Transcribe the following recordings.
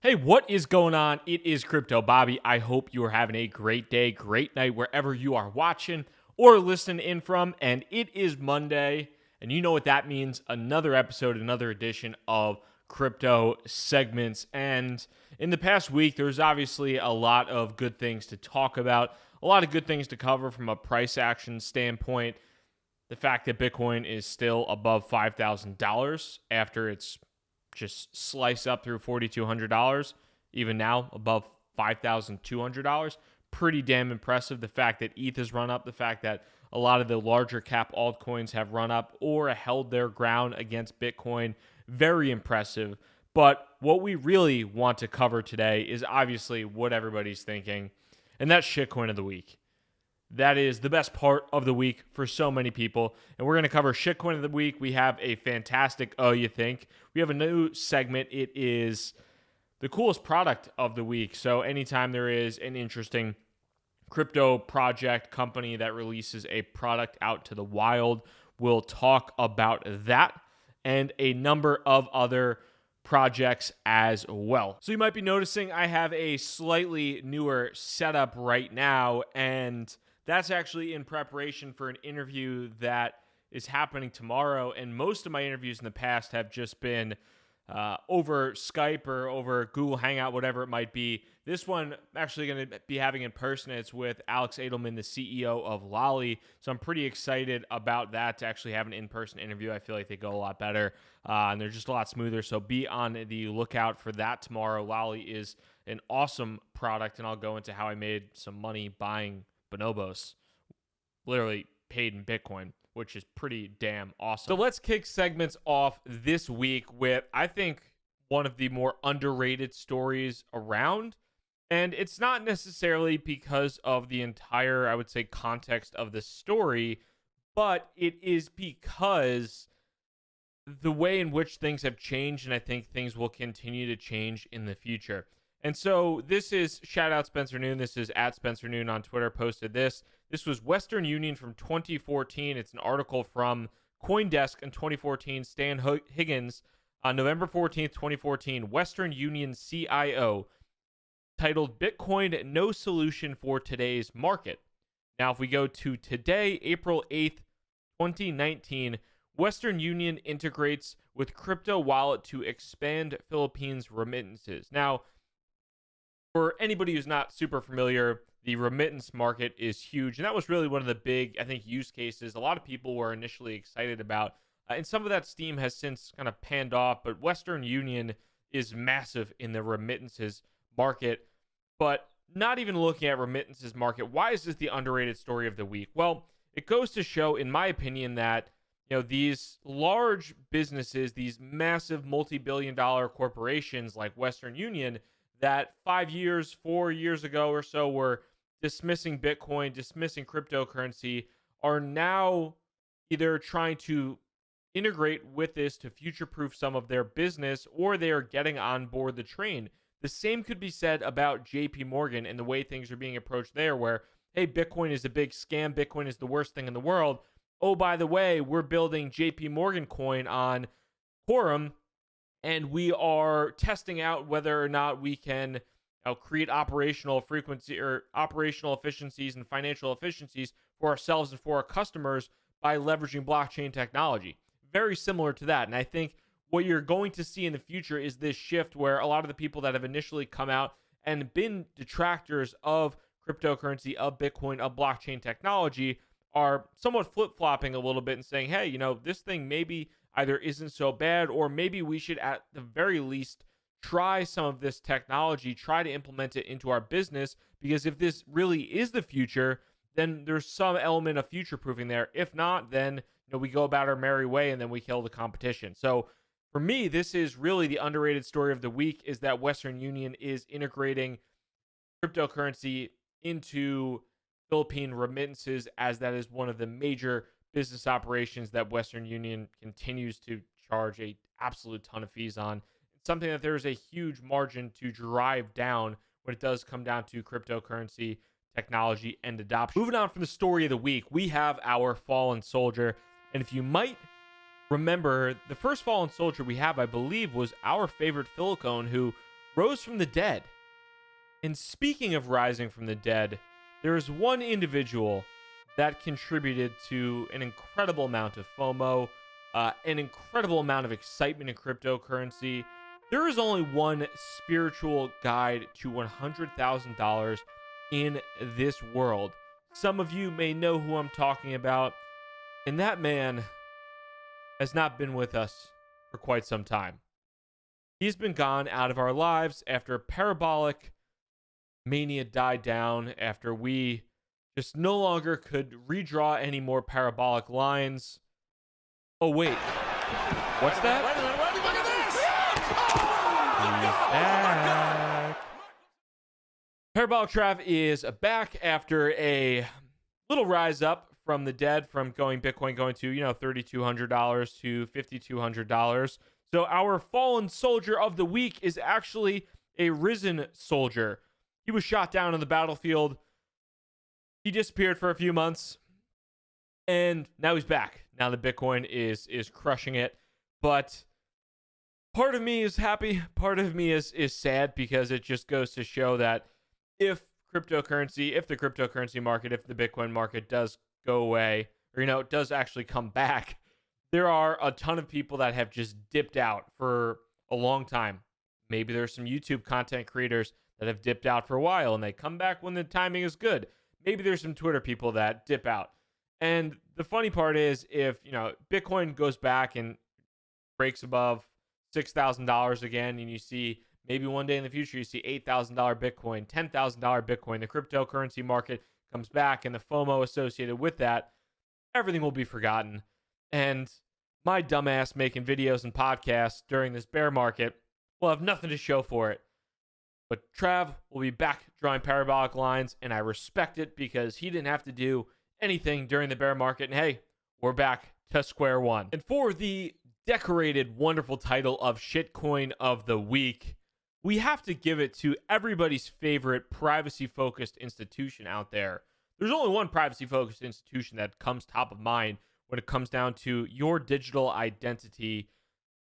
Hey, what is going on? It is Crypto Bobby. I hope you are having a great day, great night, wherever you are watching or listening in from. And it is Monday, and you know what that means. Another episode, another edition of Crypto Segments. And in the past week, there's obviously a lot of good things to talk about, a lot of good things to cover from a price action standpoint. The fact that Bitcoin is still above $5,000 after it's just slice up through $4,200, even now above $5,200. Pretty damn impressive. The fact that ETH has run up, the fact that a lot of the larger cap altcoins have run up or held their ground against Bitcoin. Very impressive. But what we really want to cover today is obviously what everybody's thinking, and that's shitcoin of the week. That is the best part of the week for so many people. And we're going to cover shitcoin of the week. We have a fantastic you think. We have a new segment. It is the coolest product of the week. So anytime there is an interesting crypto project company that releases a product out to the wild, we'll talk about that and a number of other projects as well. So you might be noticing I have a slightly newer setup right now, and that's actually in preparation for an interview that is happening tomorrow. And most of my interviews in the past have just been over Skype or over Google Hangout, whatever it might be. This one I'm actually going to be having in person. It's with Alex Edelman, the CEO of Lolly. So I'm pretty excited about that, to actually have an in-person interview. I feel like they go a lot better and they're just a lot smoother. So be on the lookout for that tomorrow. Lolly is an awesome product, and I'll go into how I made some money buying bonobos, literally paid in Bitcoin, which is pretty damn awesome. So let's kick segments off this week with, I think, one of the more underrated stories around. And it's not necessarily because of the entire, I would say, context of the story, but it is because the way in which things have changed, and I think things will continue to change in the future. And so this is, shout out Spencer Noon. This is at Spencer Noon on Twitter, posted this. This was Western Union from 2014. It's an article from CoinDesk in 2014. Stan Higgins on November 14th, 2014. Western Union CIO, titled Bitcoin No Solution for Today's Market. Now, if we go to today, April 8th, 2019, Western Union integrates with crypto wallet to expand Philippines remittances. Now, for anybody who's not super familiar, the remittance market is huge. And that was really one of the big, I think, use cases a lot of people were initially excited about. And some of that steam has since kind of panned off. But Western Union is massive in the remittances market. But not even looking at remittances market, why is this the underrated story of the week? Well, it goes to show, in my opinion, that these large businesses, these massive multi-billion-dollar corporations like Western Union, that 4 years ago or so were dismissing Bitcoin, dismissing cryptocurrency, are now either trying to integrate with this to future-proof some of their business, or they are getting on board the train. The same could be said about JP Morgan and the way things are being approached there, where, hey, Bitcoin is a big scam. Bitcoin is the worst thing in the world. Oh, by the way, we're building JP Morgan coin on Quorum, and we are testing out whether or not we can create operational frequency or operational efficiencies and financial efficiencies for ourselves and for our customers by leveraging blockchain technology. Very similar to that. And I think what you're going to see in the future is this shift where a lot of the people that have initially come out and been detractors of cryptocurrency, of Bitcoin, of blockchain technology are somewhat flip-flopping a little bit and saying, hey, this thing maybe either isn't so bad, or maybe we should at the very least try some of this technology, try to implement it into our business, because if this really is the future, then there's some element of future-proofing there. If not, then we go about our merry way and then we kill the competition. So for me, this is really the underrated story of the week, is that Western Union is integrating cryptocurrency into Philippine remittances, as that is one of the major business operations that Western Union continues to charge a absolute ton of fees on. It's something that there is a huge margin to drive down when it does come down to cryptocurrency technology and adoption. Moving on from the story of the week, we have our fallen soldier. And if you might remember, the first fallen soldier we have, I believe, was our favorite Philcone, who rose from the dead. And speaking of rising from the dead, there is one individual that contributed to an incredible amount of FOMO, an incredible amount of excitement in cryptocurrency. There is only one spiritual guide to $100,000 in this world. Some of you may know who I'm talking about, and that man has not been with us for quite some time. He's been gone out of our lives after parabolic mania died down, after we just no longer could redraw any more parabolic lines. Oh, wait. What's that? Wait a minute, look at this! He's back. Parabolic Trav is back after a little rise up from the dead, from Bitcoin going to, $3,200 to $5,200. So our fallen soldier of the week is actually a risen soldier. He was shot down on the battlefield. He disappeared for a few months, and now he's back. Now the Bitcoin is crushing it. But part of me is happy. Part of me is sad, because it just goes to show that if the cryptocurrency market, if the Bitcoin market does go away, or, it does actually come back, there are a ton of people that have just dipped out for a long time. Maybe there's some YouTube content creators that have dipped out for a while and they come back when the timing is good. Maybe there's some Twitter people that dip out. And the funny part is, if, Bitcoin goes back and breaks above $6,000 again, and you see maybe one day in the future, you see $8,000 Bitcoin, $10,000 Bitcoin, the cryptocurrency market comes back, and the FOMO associated with that, everything will be forgotten. And my dumbass making videos and podcasts during this bear market will have nothing to show for it. But Trav will be back drawing parabolic lines, and I respect it, because he didn't have to do anything during the bear market. And hey, we're back to square one. And for the decorated, wonderful title of Shitcoin of the Week, we have to give it to everybody's favorite privacy-focused institution out there. There's only one privacy-focused institution that comes top of mind when it comes down to your digital identity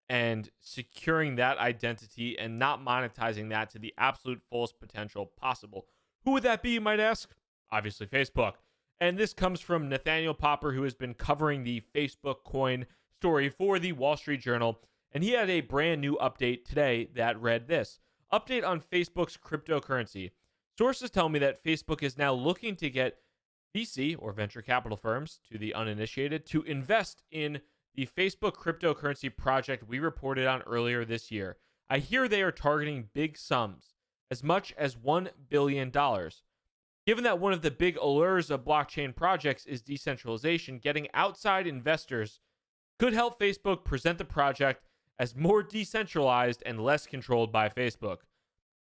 and securing that identity and not monetizing that to the absolute fullest potential possible. Who would that be, you might ask? Obviously, Facebook. And this comes from Nathaniel Popper, who has been covering the Facebook coin story for the Wall Street Journal. And he had a brand new update today that read this: update on Facebook's cryptocurrency. Sources tell me that Facebook is now looking to get VC, or venture capital firms, to the uninitiated, to invest in the Facebook cryptocurrency project we reported on earlier this year. I hear they are targeting big sums, as much as $1 billion. Given that one of the big allures of blockchain projects is decentralization, getting outside investors could help Facebook present the project as more decentralized and less controlled by Facebook.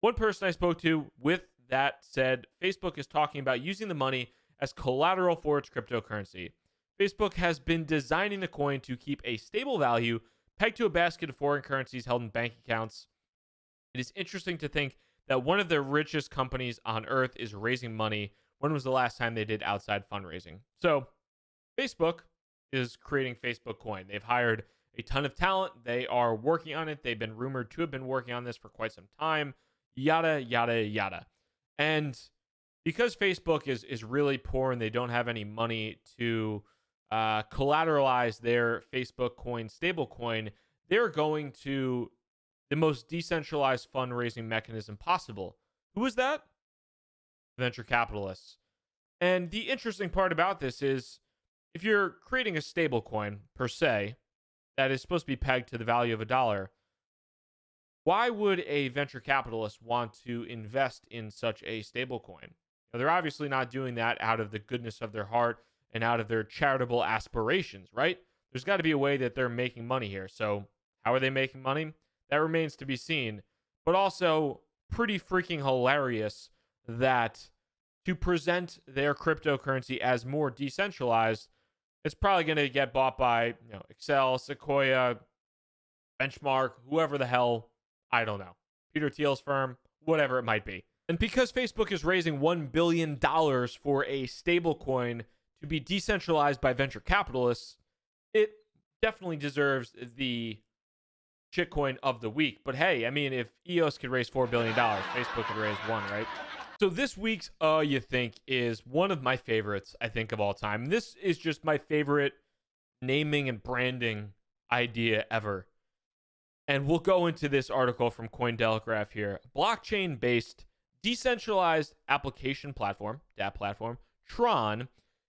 One person I spoke to with that said Facebook is talking about using the money as collateral for its cryptocurrency. Facebook has been designing the coin to keep a stable value pegged to a basket of foreign currencies held in bank accounts. It is interesting to think that one of the richest companies on earth is raising money. When was the last time they did outside fundraising? So Facebook is creating Facebook coin. They've hired a ton of talent. They are working on it. They've been rumored to have been working on this for quite some time. Yada, yada, yada. And because Facebook is really poor and they don't have any money to collateralize their Facebook coin stablecoin, they're going to the most decentralized fundraising mechanism possible. Who is that? Venture capitalists. And the interesting part about this is, if you're creating a stablecoin per se that is supposed to be pegged to the value of $1, why would a venture capitalist want to invest in such a stablecoin? They're obviously not doing that out of the goodness of their heart and out of their charitable aspirations, right? There's got to be a way that they're making money here. So how are they making money? That remains to be seen. But also pretty freaking hilarious that to present their cryptocurrency as more decentralized, it's probably going to get bought by Excel, Sequoia, Benchmark, whoever the hell, I don't know. Peter Thiel's firm, whatever it might be. And because Facebook is raising $1 billion for a stablecoin to be decentralized by venture capitalists, it definitely deserves the shitcoin of the week. But hey, I mean, if EOS could raise $4 billion, Facebook could raise one, right? So this week's You Think is one of my favorites, I think, of all time. This is just my favorite naming and branding idea ever. And we'll go into this article from Cointelegraph here. Blockchain-based decentralized application platform, DApp platform, Tron,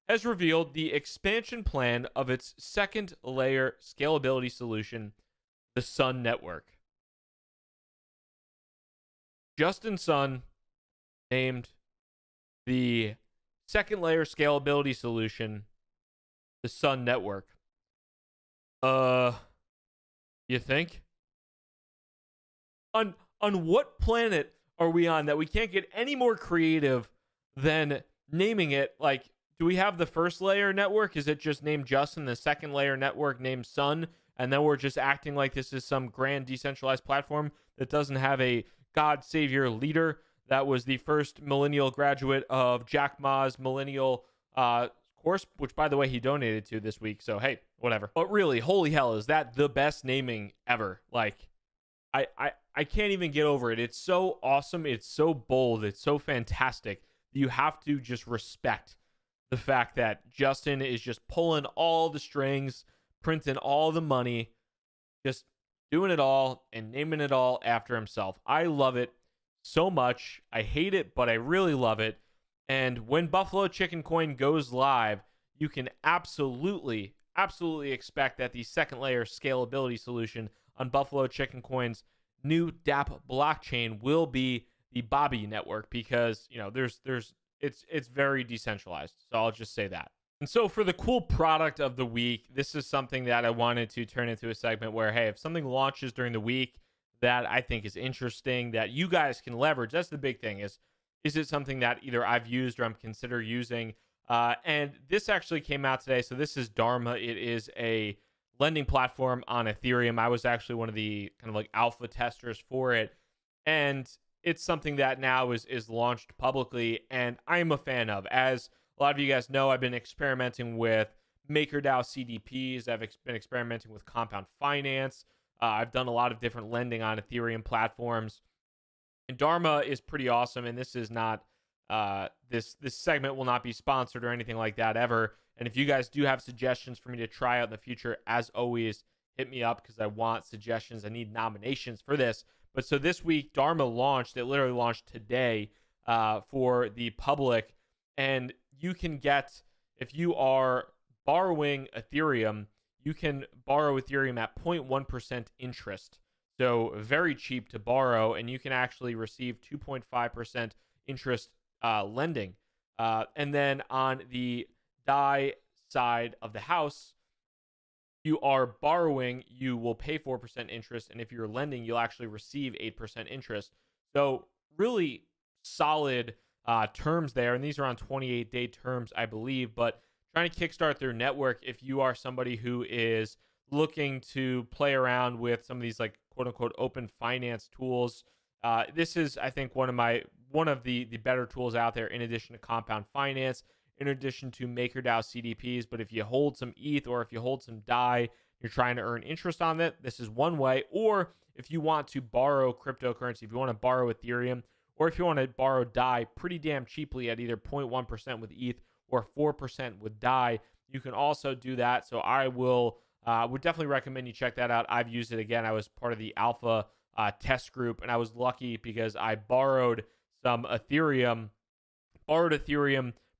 has revealed the expansion plan of its second layer scalability solution, the Sun Network. Justin Sun named the second layer scalability solution the Sun Network. You think? On what planet are we on that we can't get any more creative than naming it? Like, do we have the first layer network? Is it just named Justin? The second layer network named Sun? And then we're just acting like this is some grand decentralized platform that doesn't have a God savior leader that was the first millennial graduate of Jack Ma's millennial course, which, by the way, he donated to this week. So, hey, whatever. But really, holy hell, is that the best naming ever? Like, I can't even get over it. It's so awesome. It's so bold. It's so fantastic. You have to just respect the fact that Justin is just pulling all the strings, printing all the money, just doing it all and naming it all after himself. I love it so much. I hate it, but I really love it. And when Buffalo Chicken Coin goes live, you can absolutely expect that the second layer scalability solution on Buffalo Chicken Coin's new DApp blockchain will be the Bobby network, because, you know, it's very decentralized. So I'll just say that. And so for the cool product of the week, this is something that I wanted to turn into a segment where, hey, if something launches during the week that I think is interesting, that you guys can leverage, that's the big thing, is it something that either I've used or I'm consider using? And this actually came out today. So this is Dharma. It is a lending platform on Ethereum. I was actually one of the kind of like alpha testers for it. And it's something that now is launched publicly, and I'm a fan of. As a lot of you guys know, I've been experimenting with MakerDAO CDPs. I've been experimenting with compound finance. I've done a lot of different lending on Ethereum platforms. And Dharma is pretty awesome, and this is not this segment will not be sponsored or anything like that ever. And if you guys do have suggestions for me to try out in the future, as always, hit me up, because I want suggestions. I need nominations for this. But so this week, Dharma launched. It literally launched today for the public. And you can get, if you are borrowing Ethereum, you can borrow Ethereum at 0.1% interest. So very cheap to borrow, and you can actually receive 2.5% interest lending. And then on the DAI side of the house, you are borrowing, you will pay 4% interest, and if you're lending, you'll actually receive 8% interest. So really solid terms there, and these are on 28-day terms, I believe. But trying to kickstart their network, if you are somebody who is looking to play around with some of these, like, quote-unquote open finance tools, this is, I think, one of the better tools out there, in addition to compound finance, in addition to MakerDAO CDPs. But if you hold some ETH or if you hold some DAI, you're trying to earn interest on that, this is one way. Or if you want to borrow cryptocurrency, if you want to borrow Ethereum, or if you want to borrow DAI pretty damn cheaply at either 0.1% with ETH or 4% with DAI, you can also do that. So I would definitely recommend you check that out. I've used it. Again, I was part of the alpha test group, and I was lucky because I borrowed some Ethereum,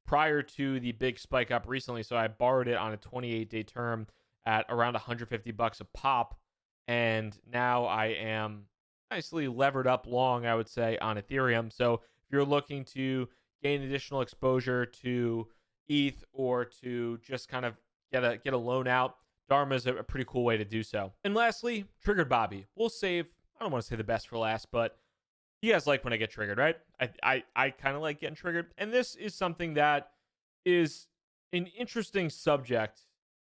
prior to the big spike up recently. So I borrowed it on a 28-day term at around $150 a pop. And now I am nicely levered up long, I would say, on Ethereum. So if you're looking to gain additional exposure to ETH or to just kind of get a loan out, Dharma is a pretty cool way to do so. And lastly, Triggered Bobby. We'll save, I don't want to say the best for last, but you guys like when I get triggered, right? I kind of like getting triggered. And this is something that is an interesting subject.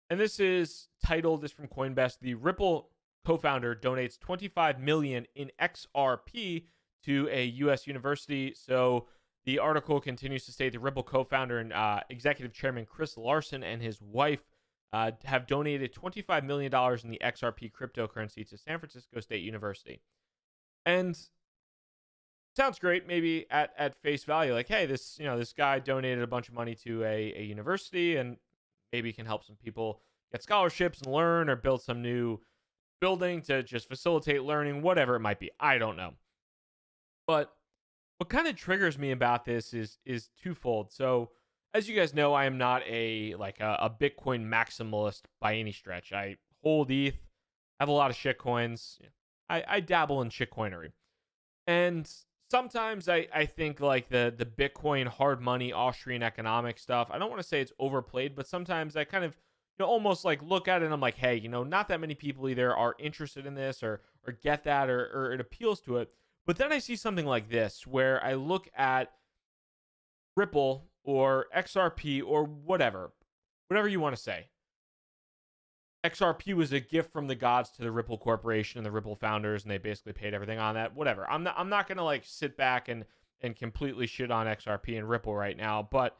And this is titled, this from Coinbase, the Ripple co-founder donates $25 million in XRP to a U.S. university. So the article continues to state the Ripple co-founder and executive chairman Chris Larson and his wife have donated $25 million in the XRP cryptocurrency to San Francisco State University. And sounds great, maybe at face value, like, hey, this guy donated a bunch of money to a university and maybe can help some people get scholarships and learn, or build some new building to just facilitate learning, whatever it might be. I don't know. But what kind of triggers me about this is twofold. So, as you guys know, I am not a Bitcoin maximalist by any stretch. I hold ETH, have a lot of shit coins. I dabble in shitcoinery. And sometimes I think like the Bitcoin hard money Austrian economic stuff, I don't want to say it's overplayed, but sometimes I kind of almost like look at it and I'm like, hey, not that many people either are interested in this or get that, or it appeals to it. But then I see something like this where I look at Ripple or XRP or whatever you want to say. XRP was a gift from the gods to the Ripple Corporation and the Ripple founders, and they basically paid everything on that. Whatever. I'm not gonna like sit back and completely shit on XRP and Ripple right now, but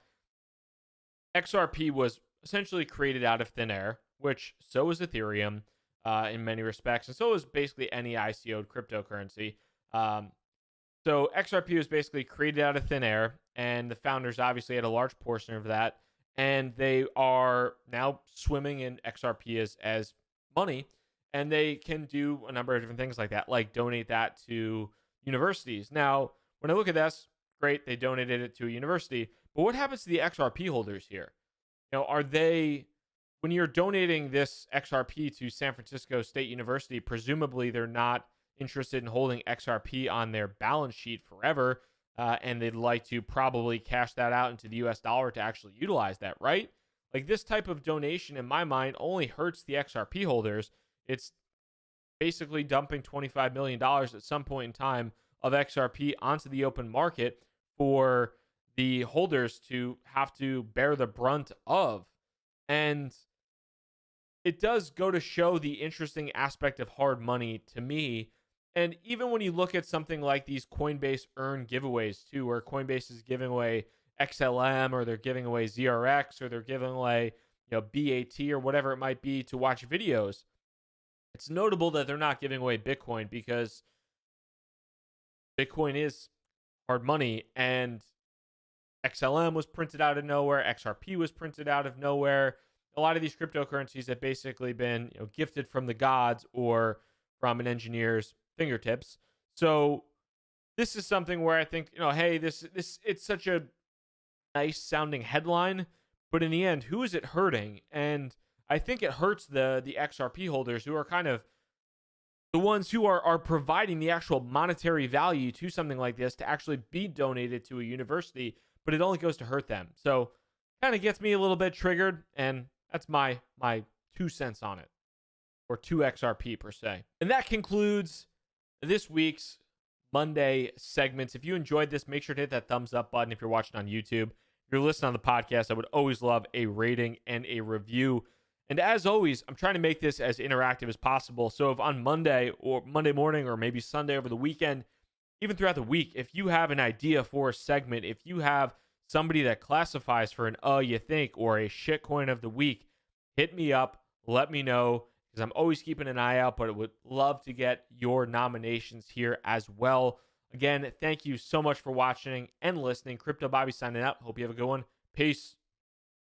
XRP was essentially created out of thin air, which so is Ethereum in many respects, and so is basically any ICO'd cryptocurrency. So XRP was basically created out of thin air, and the founders obviously had a large portion of that, and they are now swimming in XRP as money, and they can do a number of different things like that, like donate that to universities. Now, when I look at this, great, they donated it to a university, but what happens to the XRP holders here? Are they, when you're donating this XRP to San Francisco State University, presumably they're not interested in holding XRP on their balance sheet forever, and they'd like to probably cash that out into the US dollar to actually utilize that, right? Like, this type of donation, in my mind, only hurts the XRP holders. It's basically dumping $25 million at some point in time of XRP onto the open market for the holders to have to bear the brunt of. And it does go to show the interesting aspect of hard money to me. And even when you look at something like these Coinbase earn giveaways too, where Coinbase is giving away XLM, or they're giving away ZRX, or they're giving away BAT or whatever it might be to watch videos, it's notable that they're not giving away Bitcoin, because Bitcoin is hard money, and XLM was printed out of nowhere, XRP was printed out of nowhere. A lot of these cryptocurrencies have basically been gifted from the gods or from an engineer's fingertips. So this is something where I think, hey, this it's such a nice sounding headline, but in the end, who is it hurting? And I think it hurts the XRP holders, who are kind of the ones who are providing the actual monetary value to something like this to actually be donated to a university, but it only goes to hurt them. So kind of gets me a little bit triggered, and that's my 2 cents on it, or 2 XRP per se. And that concludes this week's Monday segments. If you enjoyed this, make sure to hit that thumbs up button if you're watching on YouTube. If you're listening on the podcast, I would always love a rating and a review. And as always, I'm trying to make this as interactive as possible. So if on Monday or Monday morning, or maybe Sunday over the weekend, even throughout the week, if you have an idea for a segment, if you have somebody that classifies for an you think, or a shitcoin of the week, hit me up, let me know, because I'm always keeping an eye out, but I would love to get your nominations here as well. Again, thank you so much for watching and listening. Crypto Bobby signing out. Hope you have a good one. Peace.